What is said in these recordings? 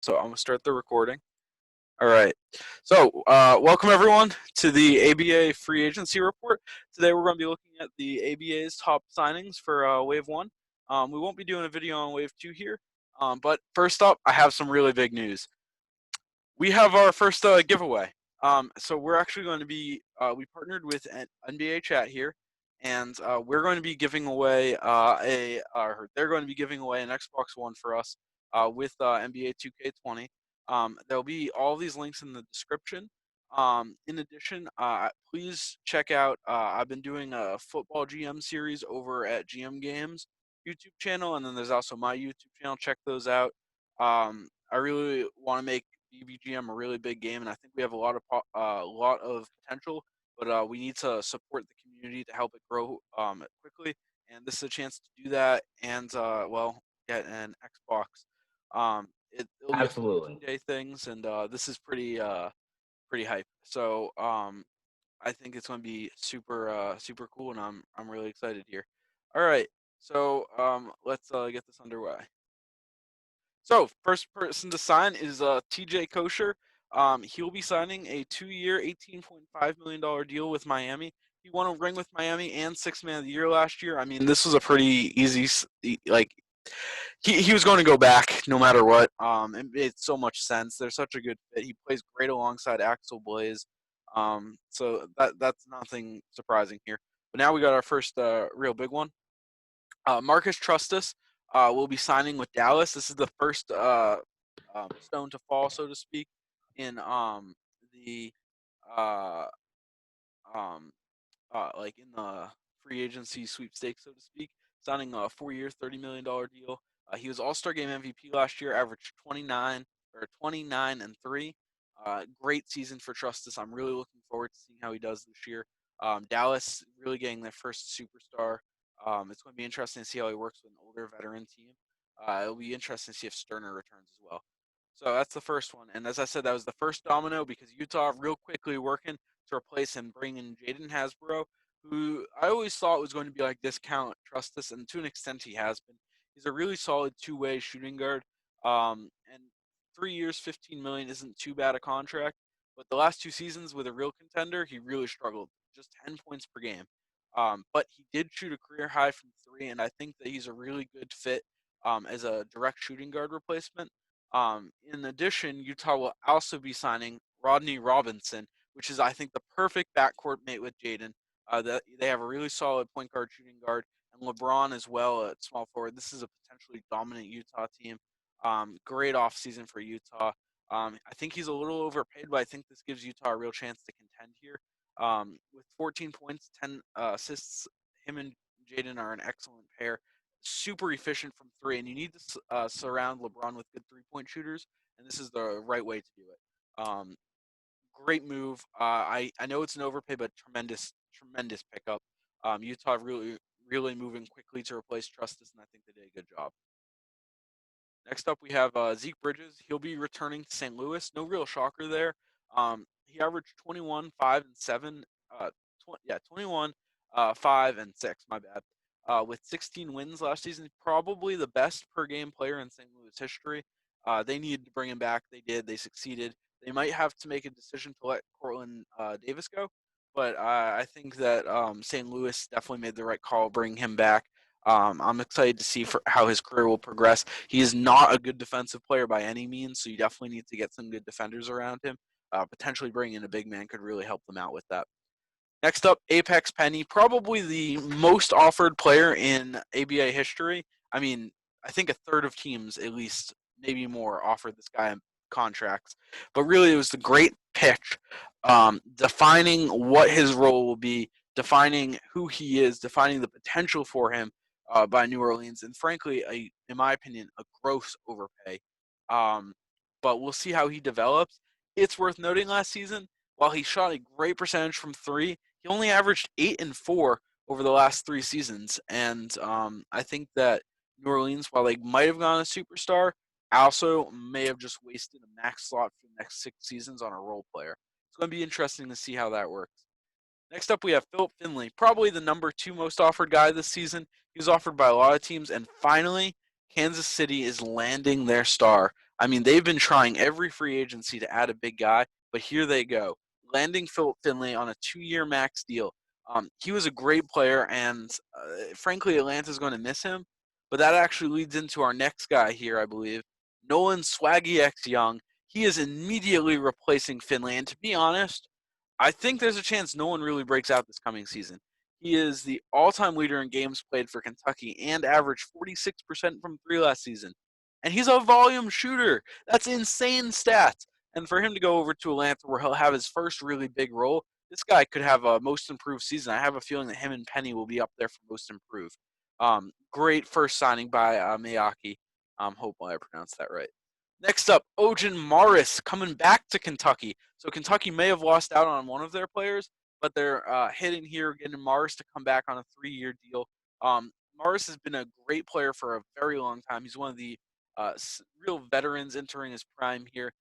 So I'm gonna start the recording. All right. So welcome everyone to the ABA free agency report. Today we're going to be looking at the ABA's top signings for Wave One. We won't be doing a video on Wave Two here, but first up, I have some really big news. We have our first giveaway. So we're actually going to be we partnered with NBA Chat here, and we're going to be giving away they're going to be giving away an Xbox One for us with NBA 2K20. There'll be all these links in the description. In addition, please check out. I've been doing a football GM series over at GM Games YouTube channel, and then there's also my YouTube channel. Check those out. I really want to make BBGm a really big game, and I think we have a lot of potential. But we need to support the community to help it grow quickly, and this is a chance to do that. And get an Xbox. It'll be a Absolutely. 14-day things, and this is pretty hype. So I think it's going to be super cool, and I'm really excited here. All right, so let's get this underway. So first person to sign is TJ Kosher. He'll be signing a 2-year, $18.5 million deal with Miami. He won a ring with Miami and Sixth Man of the Year last year. I mean, this was a pretty easy like he was going to go back no matter what. It made so much sense. They're such a good fit. He plays great alongside Axel Blaze. So that's nothing surprising here. But now we got our first real big one. Marcus Trustus will be signing with Dallas. This is the first stone to fall, so to speak, in the uh, um, in the free agency sweepstakes, so to speak, signing a 4-year, $30 million deal. He was All-Star Game MVP last year, averaged 29 and 3. Great season for Trustus. I'm really looking forward to seeing how he does this year. Dallas really getting their first superstar. It's going to be interesting to see how he works with an older veteran team. It'll be interesting to see if Sterner returns as well. So that's the first one. And as I said, that was the first domino because Utah real quickly working to replace him, bring in Jaden Hasbro, who I always thought was going to be like discount Trustus, and to an extent he has been. He's a really solid two-way shooting guard. And 3 years, 15 million isn't too bad a contract. But the last 2 seasons with a real contender, he really struggled, just 10 points per game. But he did shoot a career high from three, and I think that he's a really good fit as a direct shooting guard replacement. In addition, Utah will also be signing Rodney Robinson, which is, I think, the perfect backcourt mate with Jaden. They have a really solid point guard, shooting guard, and LeBron as well at small forward. This is a potentially dominant Utah team. Great offseason for Utah. I think he's a little overpaid, but I think this gives Utah a real chance to contend here. With 14 points, 10 assists, him and Jaden are an excellent pair. Super efficient from three, and you need to surround LeBron with good three-point shooters, and this is the right way to do it. Great move. I know it's an overpay, but tremendous pickup. Utah really moving quickly to replace Trustus, and I think they did a good job. Next up, we have Zeke Bridges. He'll be returning to St. Louis. No real shocker there. He averaged 21, 5, and 7. 21, 5, and 6. My bad. With 16 wins last season, probably the best per game player in St. Louis history. They needed to bring him back. They did. They succeeded. They might have to make a decision to let Cortland Davis go, but I think that St. Louis definitely made the right call bringing him back. I'm excited to see how his career will progress. He is not a good defensive player by any means, so you definitely need to get some good defenders around him. Potentially bringing in a big man could really help them out with that. Next up, Apex Penny, probably the most offered player in ABA history. I mean, I think a third of teams, at least, maybe more, offered this guy contracts. But really, it was the great pitch, defining what his role will be, defining who he is, defining the potential for him by New Orleans, and frankly, in my opinion, a gross overpay. Um, but we'll see how he develops. It's worth noting last season, while he shot a great percentage from three, he only averaged 8 and 4 over the last 3 seasons. And I think that New Orleans, while they might have gone a superstar, also may have just wasted a max slot for the next 6 seasons on a role player. It's going to be interesting to see how that works. Next up, we have Philip Finley, probably the number 2 most offered guy this season. He was offered by a lot of teams, and finally, Kansas City is landing their star. I mean, they've been trying every free agency to add a big guy, but here they go, landing Philip Finley on a 2-year max deal. He was a great player, and frankly, Atlanta's going to miss him. But that actually leads into our next guy here, I believe, Nolan Swaggy X Young. He is immediately replacing Finley, and to be honest, I think there's a chance no one really breaks out this coming season. He is the all-time leader in games played for Kentucky and averaged 46% from three last season. And he's a volume shooter. That's insane stats. And for him to go over to Atlanta where he'll have his first really big role, this guy could have a most improved season. I have a feeling that him and Penny will be up there for most improved. Great first signing by Miyake. Hope I pronounced that right. Next up, Ojan Morris coming back to Kentucky. So Kentucky may have lost out on one of their players, but they're hitting here, getting Morris to come back on a 3-year deal. Morris has been a great player for a very long time. He's one of the real veterans entering his prime here.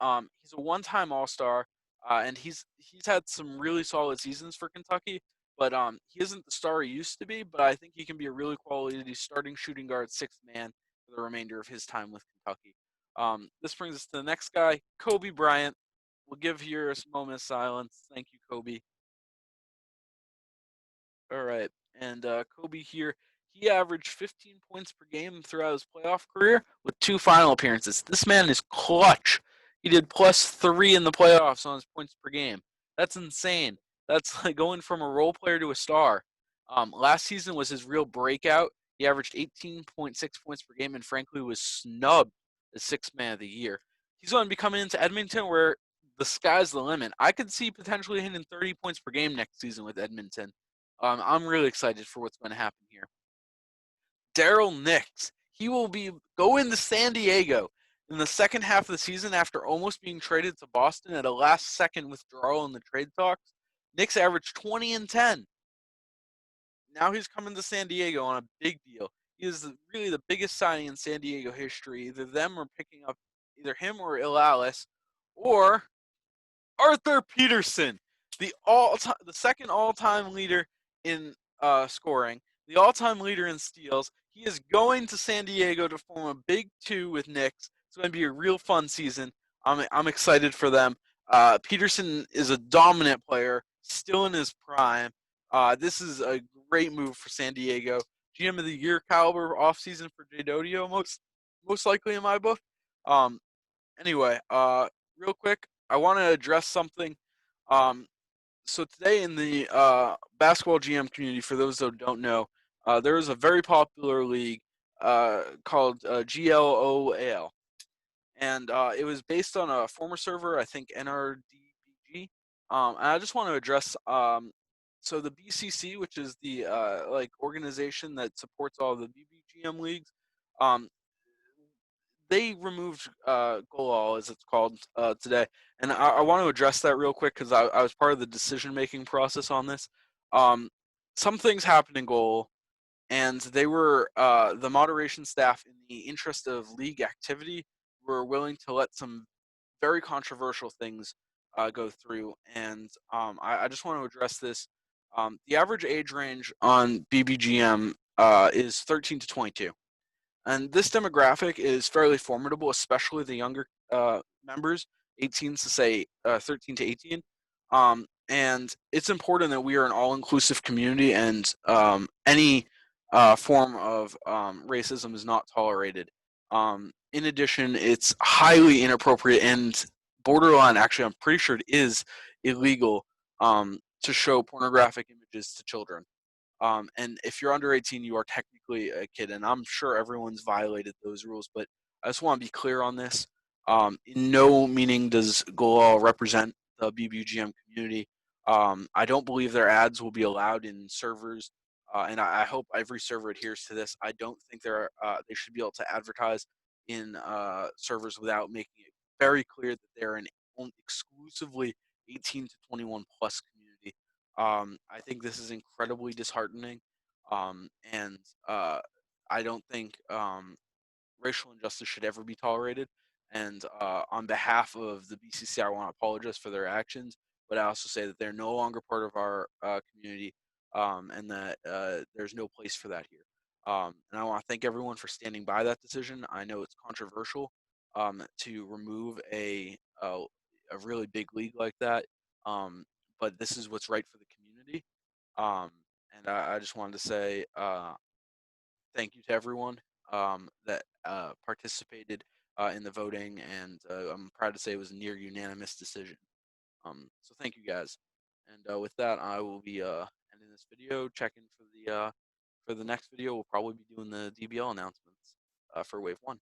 He's a one-time All-Star, and he's had some really solid seasons for Kentucky. But he isn't the star he used to be. But I think he can be a really quality starting shooting guard, sixth man for the remainder of his time with Kentucky. This brings us to the next guy, Kobe Bryant. We'll give here a moment of silence. Thank you, Kobe. All right. And Kobe here, he averaged 15 points per game throughout his playoff career with 2 final appearances. This man is clutch. He did +3 in the playoffs on his points per game. That's insane. That's like going from a role player to a star. Last season was his real breakout. He averaged 18.6 points per game and frankly was snubbed as sixth man of the year. He's going to be coming into Edmonton where the sky's the limit. I could see potentially hitting 30 points per game next season with Edmonton. I'm really excited for what's going to happen here. Daryl Nix, he will be going to San Diego in the second half of the season after almost being traded to Boston at a last-second withdrawal in the trade talks. Nix averaged 20 and 10. Now he's coming to San Diego on a big deal. He is really the biggest signing in San Diego history. Either them or picking up either him or Ilalis, or Arthur Peterson, the second all-time leader in scoring, the all-time leader in steals. He is going to San Diego to form a big two with Knicks. It's going to be a real fun season. I'm excited for them. Peterson is a dominant player, still in his prime. This is a great move for San Diego. GM of the year caliber offseason for Jay Dodio, most likely in my book. Anyway, real quick, I want to address something. So today in the basketball GM community, for those that don't know, there is a very popular league called GLOAL, and it was based on a former server, I think NRDBG. And I just want to address. So the BCC, which is the like organization that supports all the BBGm leagues, um, they removed Golal, as it's called today, and I want to address that real quick because I was part of the decision-making process on this. Um, some things happened in Goal, and they were the moderation staff, in the interest of league activity, were willing to let some very controversial things go through, and I just want to address this. The average age range on BBGM is 13 to 22. And this demographic is fairly formidable, especially the younger members, 18 to say 13 to 18. And it's important that we are an all-inclusive community, and any form of racism is not tolerated. In addition, it's highly inappropriate and borderline. Actually, I'm pretty sure it is illegal to show pornographic images to children. And if you're under 18, you are technically a kid, and I'm sure everyone's violated those rules. But I just want to be clear on this. In no meaning does Golal represent the BBGM community. I don't believe their ads will be allowed in servers, and I hope every server adheres to this. I don't think they should be able to advertise in servers without making it very clear that they're an exclusively 18 to 21 plus community. I think this is incredibly disheartening, and I don't think racial injustice should ever be tolerated. And on behalf of the BCC, I want to apologize for their actions, but I also say that they're no longer part of our community, and that there's no place for that here. And I want to thank everyone for standing by that decision. I know it's controversial, to remove a really big league like that. Um, but this is what's right for the community. Um, and I just wanted to say thank you to everyone that participated in the voting, and I'm proud to say it was a near unanimous decision. So thank you guys. And with that, I will be ending this video, checking for the next video. We'll probably be doing the DBL announcements for Wave 1.